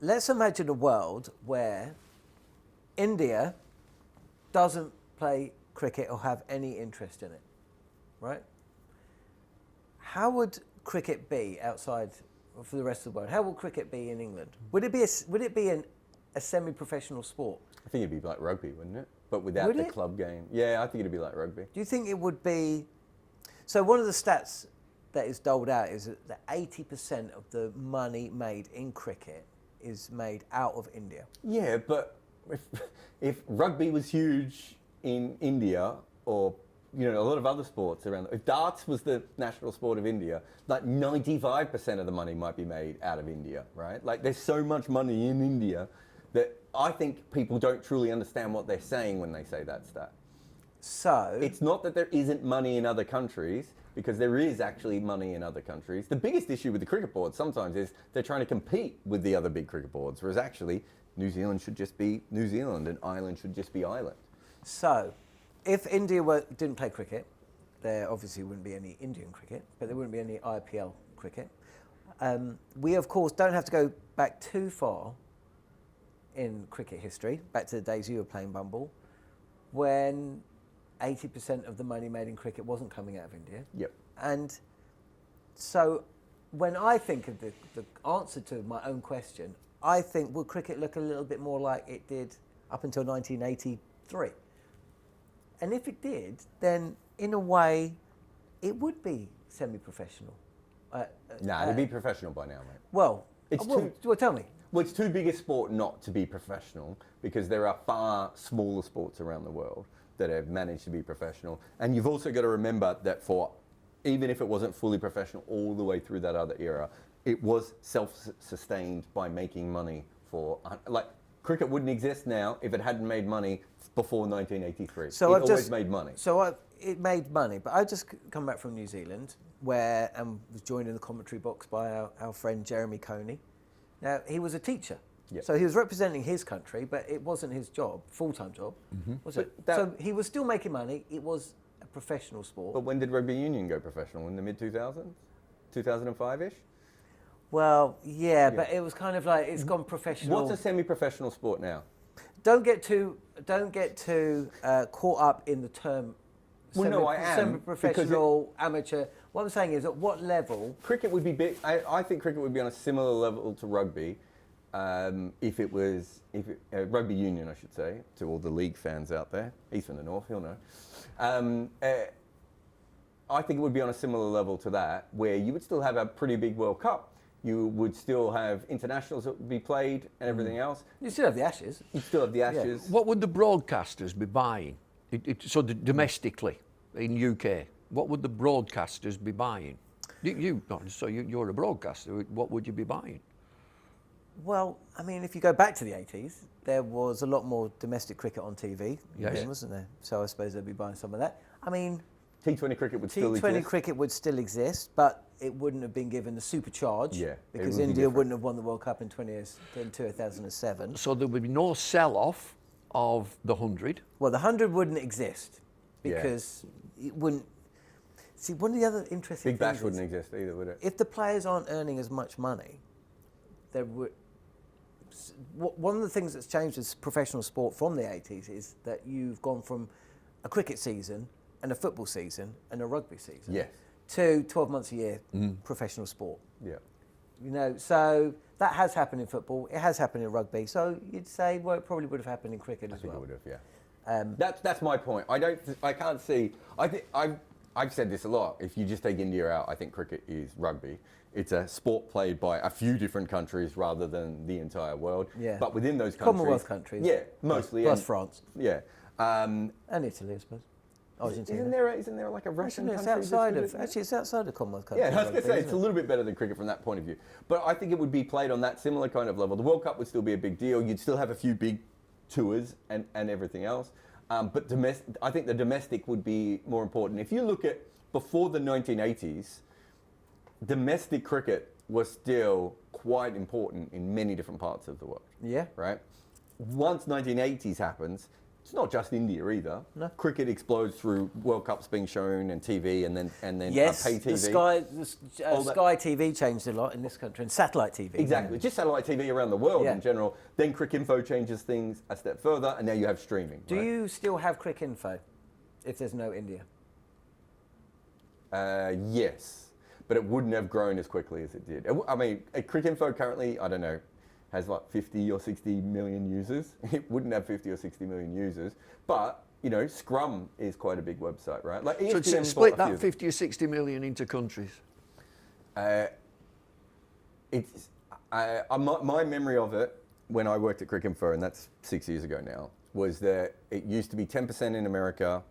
let's imagine a world where India doesn't play cricket or have any interest in it, right? How would cricket be outside for the rest of the world? How will cricket be in England? Would it be a semi-professional sport? I think it'd be like rugby, wouldn't it? But without the club game. Yeah, I think it'd be like rugby. Do you think it would be... So one of the stats that is doled out is that 80% of the money made in cricket is made out of India. Yeah, but if rugby was huge in India, or a lot of other sports around, if darts was the national sport of India, like 95% of the money might be made out of India, right? Like there's so much money in India that I think people don't truly understand what they're saying when they say that stat. So it's not that there isn't money in other countries, because there is actually money in other countries. The biggest issue with the cricket board sometimes is they're trying to compete with the other big cricket boards, whereas actually New Zealand should just be New Zealand and Ireland should just be Ireland. So if India didn't play cricket, there obviously wouldn't be any Indian cricket, but there wouldn't be any IPL cricket. We, of course, don't have to go back too far in cricket history, back to the days you were playing Bumble, when 80% of the money made in cricket wasn't coming out of India. Yep. And so when I think of the answer to my own question, I think, will cricket look a little bit more like it did up until 1983? And if it did, then in a way, it would be semi-professional. It'd be professional by now, mate. Well, tell me. Well, it's too big a sport not to be professional, because there are far smaller sports around the world that have managed to be professional. And you've also got to remember that even if it wasn't fully professional all the way through that other era, it was self-sustained by making money cricket wouldn't exist now if it hadn't made money before 1983. So it always made money. It made money, but I just come back from New Zealand, where was joined in the commentary box by our friend Jeremy Coney. Now, he was a teacher. Yep. So he was representing his country, but it wasn't his job, full-time job, was it? So he was still making money. It was a professional sport. But when did rugby union go professional? In the mid-2000s? 2005-ish? Well, yeah, but it was kind of like it's gone professional. What's a semi-professional sport now? Don't get too caught up in the term. Well, no, I am. Semi-professional, amateur. What I'm saying is, at what level? Cricket would be big. I think cricket would be on a similar level to rugby. If it was rugby union, I should say, to all the league fans out there. He's from the north, he'll know. I think it would be on a similar level to that, where you would still have a pretty big World Cup. You would still have internationals that would be played and everything else. You still have the Ashes. You still have the Ashes. Yeah. What would the broadcasters be buying? Domestically in UK, what would the broadcasters be buying? You're a broadcaster. What would you be buying? Well, I mean, if you go back to the 80s, there was a lot more domestic cricket on TV, wasn't there? So I suppose they'd be buying some of that. I mean, T20 cricket would still exist. T20 cricket would still exist, but it wouldn't have been given the supercharge because India wouldn't have won the World Cup in 2007. So there would be no sell-off of the 100? Well, the 100 wouldn't exist because it wouldn't... See, one of the other interesting things Big Bash wouldn't exist either, would it? If the players aren't earning as much money, there would... One of the things that's changed with professional sport from the 80s is that you've gone from a cricket season and a football season and a rugby season to 12 months a year professional sport. Yeah. You know, so that has happened in football. It has happened in rugby. So you'd say, well, it probably would have happened in cricket as well. I think it would have, yeah. That's my point. I can't see. I've said this a lot. If you just take India out, I think cricket is rugby. It's a sport played by a few different countries rather than the entire world. Yeah. But within those countries, Commonwealth countries. Yeah, mostly. Plus France. Yeah. And Italy, I suppose. Argentina. Isn't there like a Russian country? It's outside of Commonwealth countries. Yeah, I was going to say, it's a little bit better than cricket from that point of view. But I think it would be played on that similar kind of level. The World Cup would still be a big deal. You'd still have a few big tours and everything else. But I think the domestic would be more important. If you look at before the 1980s, domestic cricket was still quite important in many different parts of the world. Yeah. Right? Once 1980s happens, It's not just India either. No. Cricket explodes through World Cups being shown and TV, and then Yes, pay TV. Sky TV changed a lot in this country, and satellite TV. Exactly, just satellite TV around the world Yeah. in general. Then Cricinfo changes things a step further, and now you have streaming. Do right? you still have Cricinfo if there's no India? Yes, but it wouldn't have grown as quickly as it did. I mean, Cricinfo currently, I don't know, has like 50 or 60 million users. It wouldn't have 50 or 60 million users, but you know, Scrum is quite a big website, right? Like So ESPN split bought a few. that 50 or 60 million into countries. It's my memory of it when I worked at Cricinfo, and that's 6 years ago now, was that it used to be 10% in America,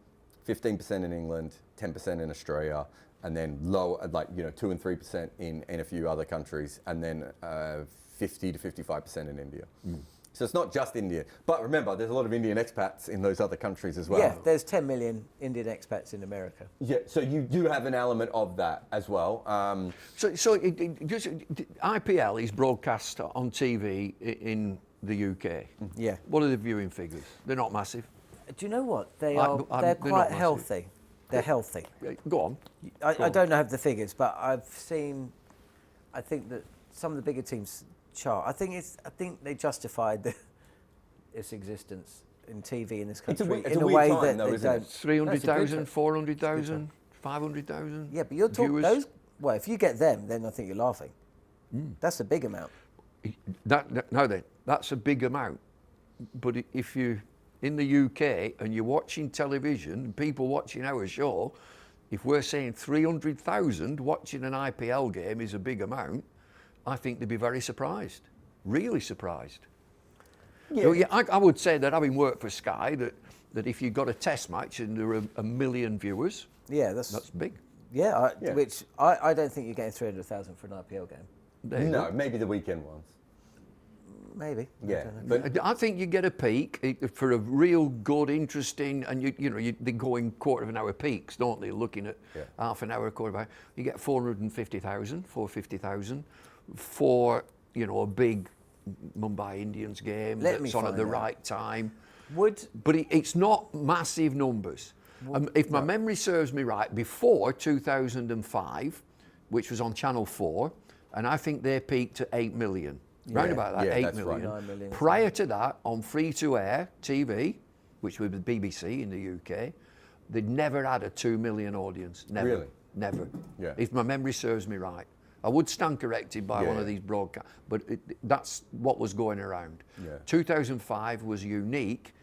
15% in England, 10% in Australia, and then low, like 2 and 3% in a few other countries, and then 50 to 55% in India. So it's not just India, but remember, there's a lot of Indian expats in those other countries as well. Yeah, there's 10 million Indian expats in America. Yeah, so you do have an element of that as well. So IPL is broadcast on TV in the UK. Yeah. What are the viewing figures? They're not massive. Do you know what? They're not quite massive. healthy. They're healthy. Go on. I don't have the figures, but I think that some of the bigger teams chart. I think they justified its existence in TV in this country it's in a a weird way time, that though, they isn't it? don't. 300,000, time. 400,000, 500,000. Yeah, but you're talking viewers. those. Well, if you get them, then I think you're laughing. That's a big amount. That's a big amount. But if you in the UK and you're watching television, people watching our show, if we're saying 300,000 watching an IPL game is a big amount, I think they'd be very surprised, really surprised. Yeah. So, I would say that having worked for Sky, that if you've got a test match and there are a million viewers, Yeah, that's big. yeah. Yeah. Which I don't think you're getting 300,000 for an IPL game. There you No, go. maybe the weekend ones. Maybe. Yeah, I don't know. but I think you get a peak for a real good, interesting, and they go in quarter of an hour peaks, don't they? Looking at half an hour, quarter of an hour, you get 450,000 for a big Mumbai Indians game Let me that's on at find the out. right time. Would But it's not massive numbers. If my memory serves me right, before 2005, which was on Channel 4, and I think they peaked at 8 million. Round about that, yeah, 8 that's million. right. 9 million. Prior to that, on free-to-air TV, which was the BBC in the UK, they'd never had a 2 million audience. Never. Really? Never. Yeah. If my memory serves me right. I would stand corrected by one of these broadcasts, but that's what was going around. Yeah. 2005 was unique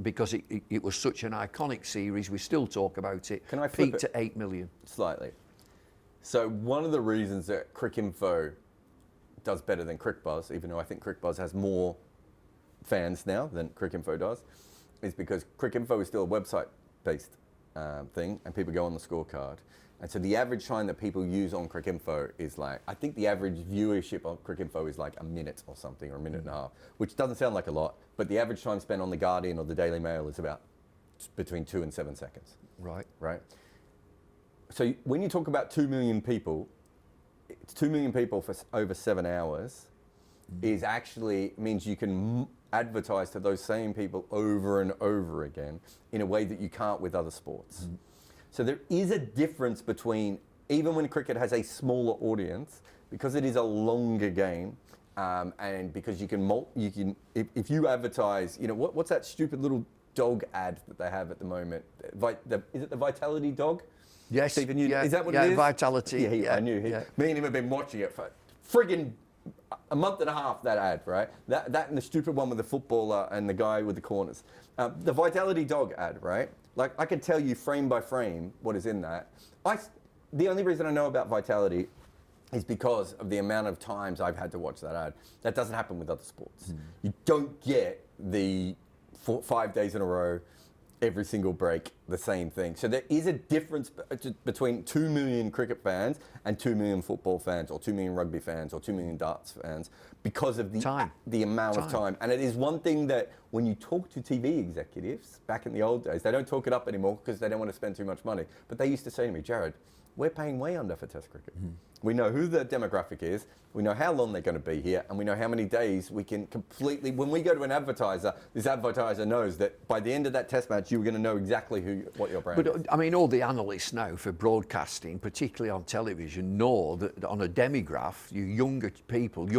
because it was such an iconic series. We still talk about it. Can I flip peaked it? at 8 million. Slightly. So one of the reasons that Cricinfo does better than CricBuzz, even though I think CricBuzz has more fans now than Cricinfo does, is because Cricinfo is still a website-based thing, and people go on the scorecard. And so the average time that people use on Cricinfo is I think the average viewership on Cricinfo is like a minute or something, or a minute and a half, which doesn't sound like a lot, but the average time spent on The Guardian or the Daily Mail is about between 2 and 7 seconds. Right. Right? So when you talk about 2 million people, it's 2 million people for over 7 hours is actually means you can advertise to those same people over and over again in a way that you can't with other sports. So there is a difference between, even when cricket has a smaller audience, because it is a longer game, and because you can if you advertise, what's that stupid little dog ad that they have at the moment? Is it the Vitality dog? Yes. Stephen, yeah, is that what yeah, it is? Vitality. Yeah, I knew. Me and him have been watching it for friggin' a month and a half, that ad, right? That and the stupid one with the footballer and the guy with the corners. The Vitality dog ad, right? Like, I could tell you frame by frame what is in that. The only reason I know about Vitality is because of the amount of times I've had to watch that ad. That doesn't happen with other sports. You don't get the 5 days in a row, every single break, the same thing. So there is a difference between 2 million cricket fans and 2 million football fans, or 2 million rugby fans, or 2 million darts fans, because of the amount of time. And it is one thing that when you talk to TV executives back in the old days, they don't talk it up anymore because they don't want to spend too much money. But they used to say to me, Jarrod, we're paying way under for Test cricket. We know who the demographic is. We know how long they're going to be here, and we know how many days we can completely. When we go to an advertiser, this advertiser knows that by the end of that test match, you're going to know exactly what your brand is. But I mean, all the analysts now for broadcasting, particularly on television, know that on a demograph, you younger people,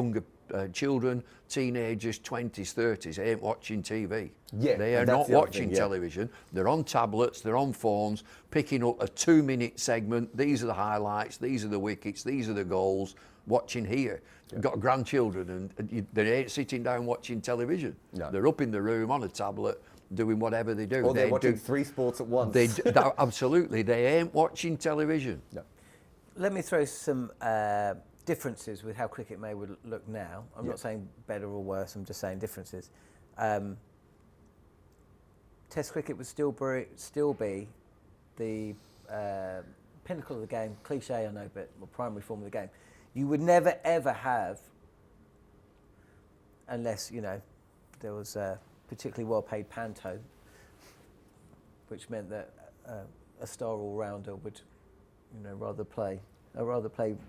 children, teenagers, 20s, 30s, ain't watching TV. Yeah, they are that's not the other watching thing, yeah. television. They're on tablets, they're on phones, picking up a 2-minute segment. These are the highlights, these are the wickets, these are the goals, watching here. Yeah. Got grandchildren and they ain't sitting down watching television. No. They're up in the room on a tablet doing whatever they do. Or they're watching 3 sports at once. Absolutely, they ain't watching television. No. Let me throw some differences with how cricket would look now. I'm not saying better or worse, I'm just saying differences. Test cricket would still be the pinnacle of the game, cliche I know, but the primary form of the game. You would never ever have, unless there was a particularly well-paid panto, which meant that a star all-rounder would rather play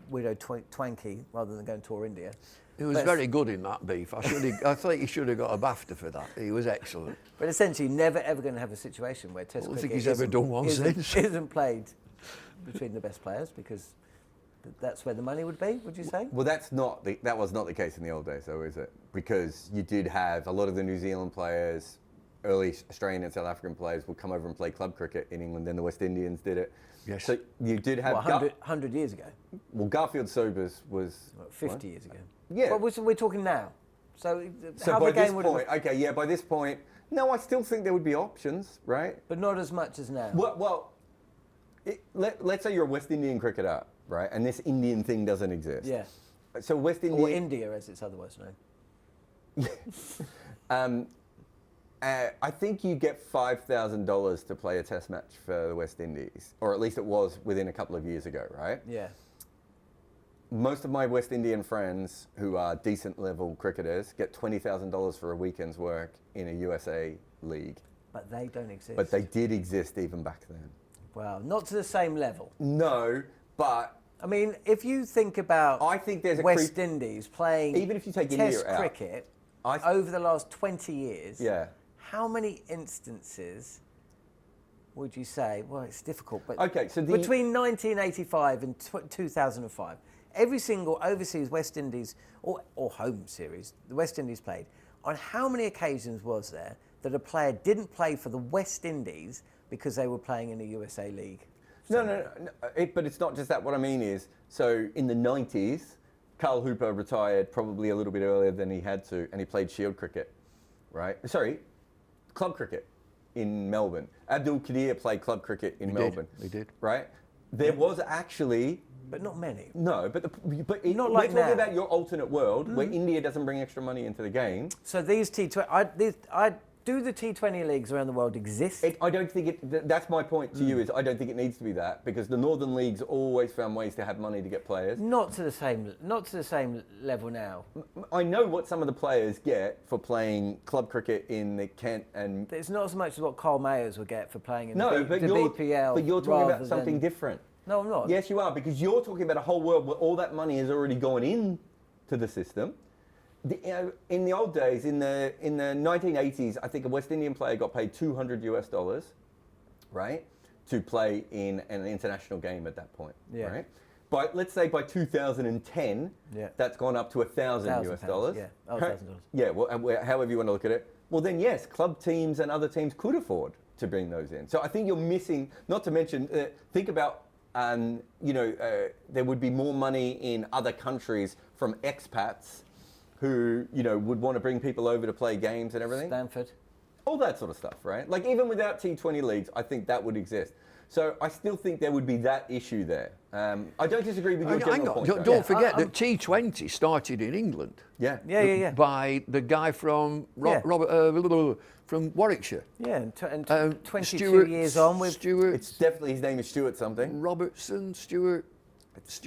Widow Twankey rather than go and tour India. He was very good in that beef. I thought he should have got a BAFTA for that. He was excellent. But essentially, never ever going to have a situation where Test cricket think he's ever done one since. Isn't played between the best players, because that's where the money would be. Would you say? Well, that was not the case in the old days, though, is it? Because you did have a lot of the New Zealand players, early Australian and South African players would come over and play club cricket in England. Then the West Indians did it. Yes. So you did have 100 years ago. Well, Garfield Sobers was 50 years ago. Yeah. But we're talking now. So how by the game this would point, by this point, no, I still think there would be options, right? But not as much as now. Well, let's say you're a West Indian cricketer, right? And this Indian thing doesn't exist. Yeah. So West Indian... Or India, as it's otherwise known. I think you get $5,000 to play a test match for the West Indies, or at least it was within a couple of years ago, right? Yeah. Most of my West Indian friends who are decent level cricketers get $20,000 for a weekend's work in a USA league. But they don't exist. But they did exist even back then. Well, not to the same level. No, but... I mean, if you think about I think there's West Indies playing even if you take Test India out, cricket over the last 20 years, how many instances would you say, well, it's difficult, but between 1985 and 2005, every single overseas West Indies or home series the West Indies played, on how many occasions was there that a player didn't play for the West Indies because they were playing in a USA league? No. But it's not just that. What I mean is, so in the 90s, Carl Hooper retired probably a little bit earlier than he had to, and he played Shield cricket, right? Sorry, club cricket in Melbourne. Abdul Qadir played club cricket in Melbourne. He did. Right? There was actually... But not many. No, but not we're like talking now. about your alternate world where India doesn't bring extra money into the game. So these T20... Do the T20 leagues around the world exist? I don't think that's my point to you, is I don't think it needs to be that, because the northern leagues always found ways to have money to get players. Not to the same level now. I know what some of the players get for playing club cricket in the Kent and... It's not as much as what Carl Mayers would get for playing in the but BPL. But you're talking about something different. No, I'm not. Yes, you are, because you're talking about a whole world where all that money has already gone in to the system. In the old days, in the 1980s, I think a West Indian player got paid $200, right, to play in an international game at that point, right? But let's say by 2010, that's gone up to $1,000. Yeah, $1,000. Yeah, well, however you want to look at it. Well, then yes, club teams and other teams could afford to bring those in. So I think you're missing. Not to mention, think about. There would be more money in other countries from expats who, would want to bring people over to play games and everything. Stanford. All that sort of stuff, right? Like, even without T20 leagues, I think that would exist. So I still think there would be that issue there. I don't disagree with your general point. Don't forget that T20 started in England. Yeah. By the guy from from Warwickshire. Yeah, and 22 years on with... Stuart. It's definitely, his name is Stuart something. Robertson, Stuart. It's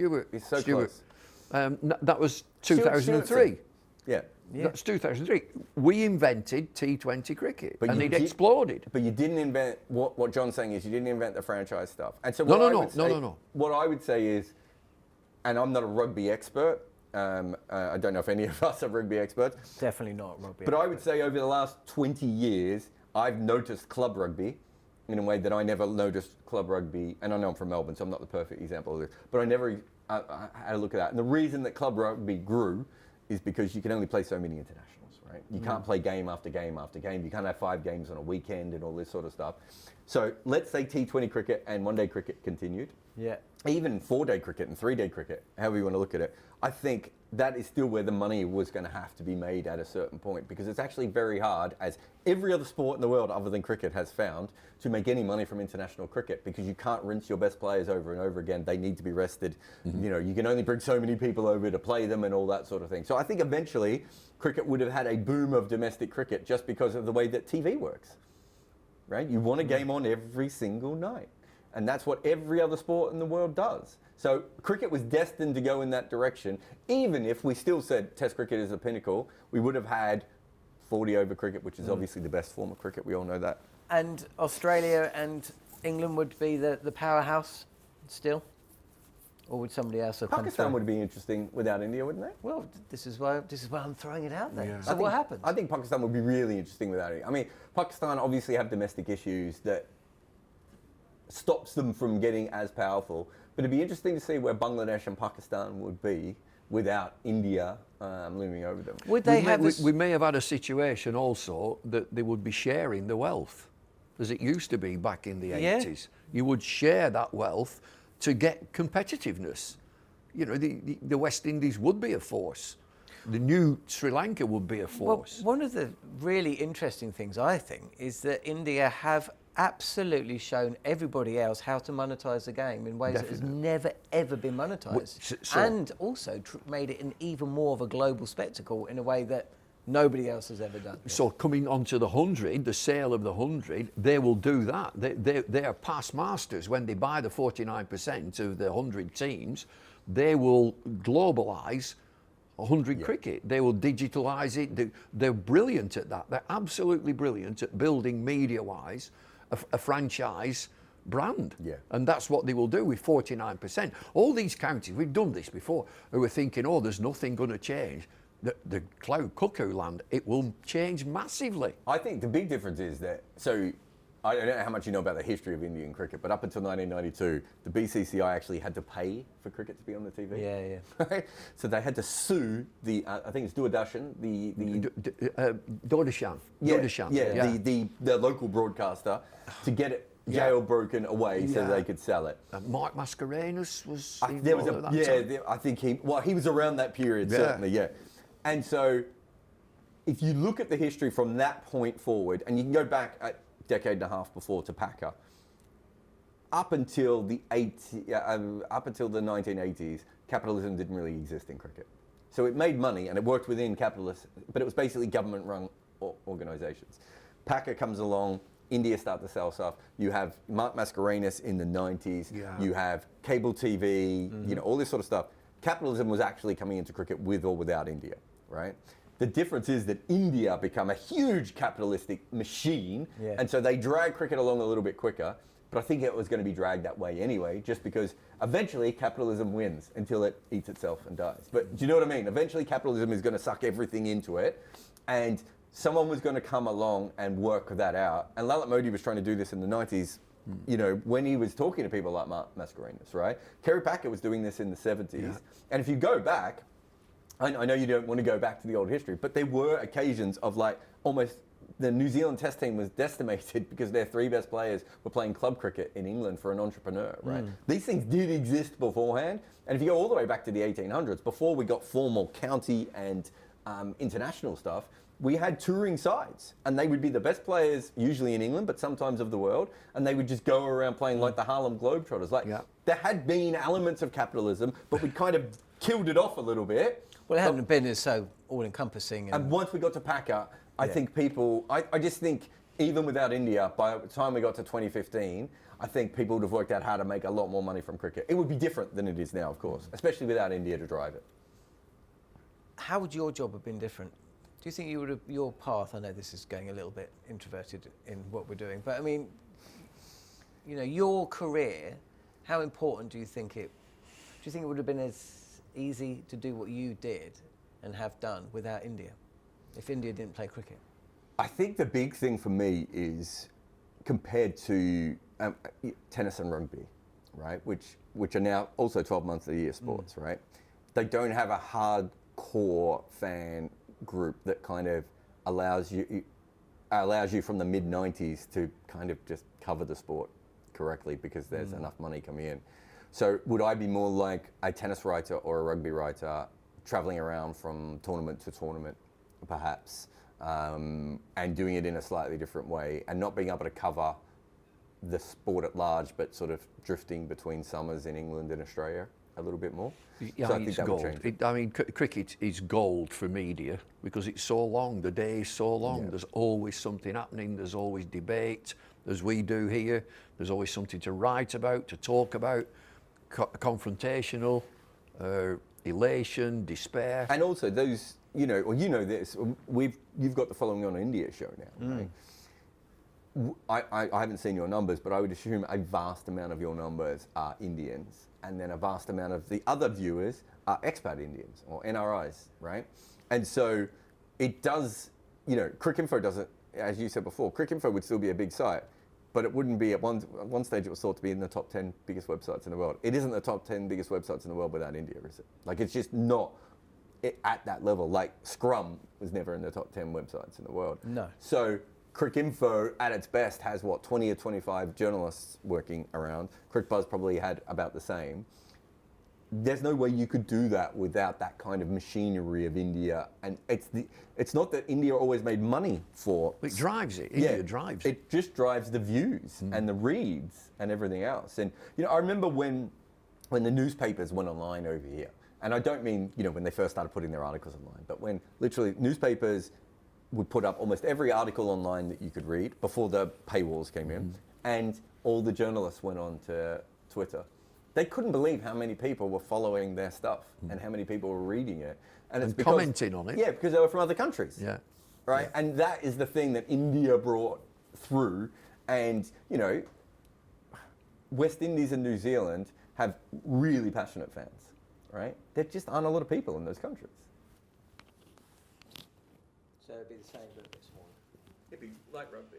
so close. That was 2003. Yeah. That's 2003. We invented T20 cricket, and it exploded. But you didn't invent, what John's saying is you didn't invent the franchise stuff. And so No. what I would say is, and I'm not a rugby expert. I don't know if any of us are rugby experts. Definitely not rugby. But I would say over the last 20 years, I've noticed club rugby in a way that I never noticed club rugby. And I know I'm from Melbourne, so I'm not the perfect example of this. But I never I had a look at that. And the reason that club rugby grew is because you can only play so many internationals, right? You can't play game after game after game. You can't have 5 games on a weekend and all this sort of stuff. So let's say T20 cricket and one-day cricket continued. Yeah. Even 4-day cricket and 3-day cricket, however you want to look at it, I think that is still where the money was going to have to be made at a certain point, because it's actually very hard, as every other sport in the world other than cricket has found, to make any money from international cricket, because you can't rinse your best players over and over again. They need to be rested. You know, you can only bring so many people over to play them and all that sort of thing. So I think eventually cricket would have had a boom of domestic cricket just because of the way that TV works, right? You want a game on every single night. And that's what every other sport in the world does. So cricket was destined to go in that direction. Even if we still said Test cricket is the pinnacle, we would have had 40 over cricket, which is obviously the best form of cricket. We all know that. And Australia and England would be the powerhouse still? Or would somebody else have come Pakistan through? would be interesting without India, wouldn't it? Well, this is why I'm throwing it out there. Yeah. So what happens? I think Pakistan would be really interesting without it. I mean, Pakistan obviously have domestic issues that stops them from getting as powerful. But it'd be interesting to see where Bangladesh and Pakistan would be without India looming over them. Would they have we may have had a situation also that they would be sharing the wealth, as it used to be back in the Yeah. 80s. You would share that wealth to get competitiveness. You know, the West Indies would be a force. The new Sri Lanka would be a force. Well, one of the really interesting things, I think, is that India have absolutely shown everybody else how to monetize the game in ways that has never, ever been monetized. And also made it an even more of a global spectacle in a way that nobody else has ever done. So coming onto the 100, the sale of the 100, they will do that. They are past masters. When they buy the 49% of the 100 teams, they will globalise 100 cricket. They will digitalise it. They're brilliant at that. They're absolutely brilliant at building media-wise a franchise brand. Yeah. And that's what they will do with 49%. All these counties, we've done this before, who are thinking, oh, there's nothing going to change. The cloud cuckoo land, it will change massively. I think the big difference is that, so I don't know how much you know about the history of Indian cricket, but up until 1992, the BCCI actually had to pay for cricket to be on the TV. Yeah. Right? So they had to sue the, I think it's Doordarshan, Doordarshan. The local broadcaster, to get it jailbroken away so they could sell it. Mark Mascarenhas was There was involved at that time. I think he was around that period, certainly, yeah. And so if you look at the history from that point forward, and you can go back a decade and a half before to Packer, up until the 1980s, capitalism didn't really exist in cricket. So it made money and it worked within capitalists, but it was basically government-run organisations. Packer comes along, India start to sell stuff. You have Mark Mascarenhas in the 90s. Yeah. You have cable TV, you know, all this sort of stuff. Capitalism was actually coming into cricket with or without India, right? The difference is that India become a huge capitalistic machine, and so they drag cricket along a little bit quicker. But I think it was going to be dragged that way anyway, just because eventually capitalism wins until it eats itself and dies. But do you know what I mean? Eventually capitalism is going to suck everything into it, and someone was going to come along and work that out. And Lalit Modi was trying to do this in the 90s, you know, when he was talking to people like Mark Mascarenhas, right? Kerry Packer was doing this in the 70s. And if you go back, I know you don't want to go back to the old history, but there were occasions of like almost the New Zealand Test team was decimated because their 3 best players were playing club cricket in England for an entrepreneur, right? These things did exist beforehand. And if you go all the way back to the 1800s, before we got formal county and international stuff, we had touring sides, and they would be the best players, usually in England, but sometimes of the world, and they would just go around playing like the Harlem Globetrotters. Like, there had been elements of capitalism, but we kind of killed it off a little bit. Well, it hadn't been as so all-encompassing. And once we got to Packer, I think people, I just think even without India, by the time we got to 2015, I think people would have worked out how to make a lot more money from cricket. It would be different than it is now, of course, especially without India to drive it. How would your job have been different? Do you think you would have, your path, I know this is going a little bit introverted in what we're doing, but I mean, you know, your career, how important do you think it you think it would have been as easy to do what you did and have done without India, if India didn't play cricket? I think the big thing for me is compared to tennis and rugby, right? Which are now also 12 months of the year sports, right? They don't have a hardcore fan group that kind of allows you from the mid 90s to kind of just cover the sport correctly because there's enough money coming in. So would I be more like a tennis writer or a rugby writer traveling around from tournament to tournament, perhaps, and doing it in a slightly different way and not being able to cover the sport at large, but sort of drifting between summers in England and Australia a little bit more? Yeah, So I mean, it's would gold. change it. Cricket is gold for media because it's so long. The day is so long. Yeah. There's always something happening. There's always debate, as we do here. There's always something to write about, to talk about, confrontational, elation, despair. And also those, this, you've got the Following On India show now, right? I haven't seen your numbers, but I would assume a vast amount of your numbers are Indians, and then a vast amount of the other viewers are expat Indians or NRIs, right? And so it does, Cricinfo doesn't, as you said before, Cricinfo would still be a big site, but it wouldn't be at one stage it was thought to be in the top 10 biggest websites in the world. It isn't the top 10 biggest websites in the world without India, is it? Like, it's just not at that level. Like, Scrum was never in the top 10 websites in the world. No. So Cricinfo at its best has 20 or 25 journalists working around. CricBuzz probably had about the same. There's no way you could do that without that kind of machinery of India. And it's not that India always made money for... It drives it. India drives it. It just drives the views and the reads and everything else. And, I remember when the newspapers went online over here, and I don't mean, when they first started putting their articles online, but when literally newspapers would put up almost every article online that you could read before the paywalls came in, and all the journalists went on to Twitter. They couldn't believe how many people were following their stuff and how many people were reading it. And it's because, commenting on it. Yeah, because they were from other countries. Yeah. Right? Yeah. And that is the thing that India brought through. And, West Indies and New Zealand have really passionate fans, right? There just aren't a lot of people in those countries. So it'd be the same, but a bit smaller. It'd be like rugby.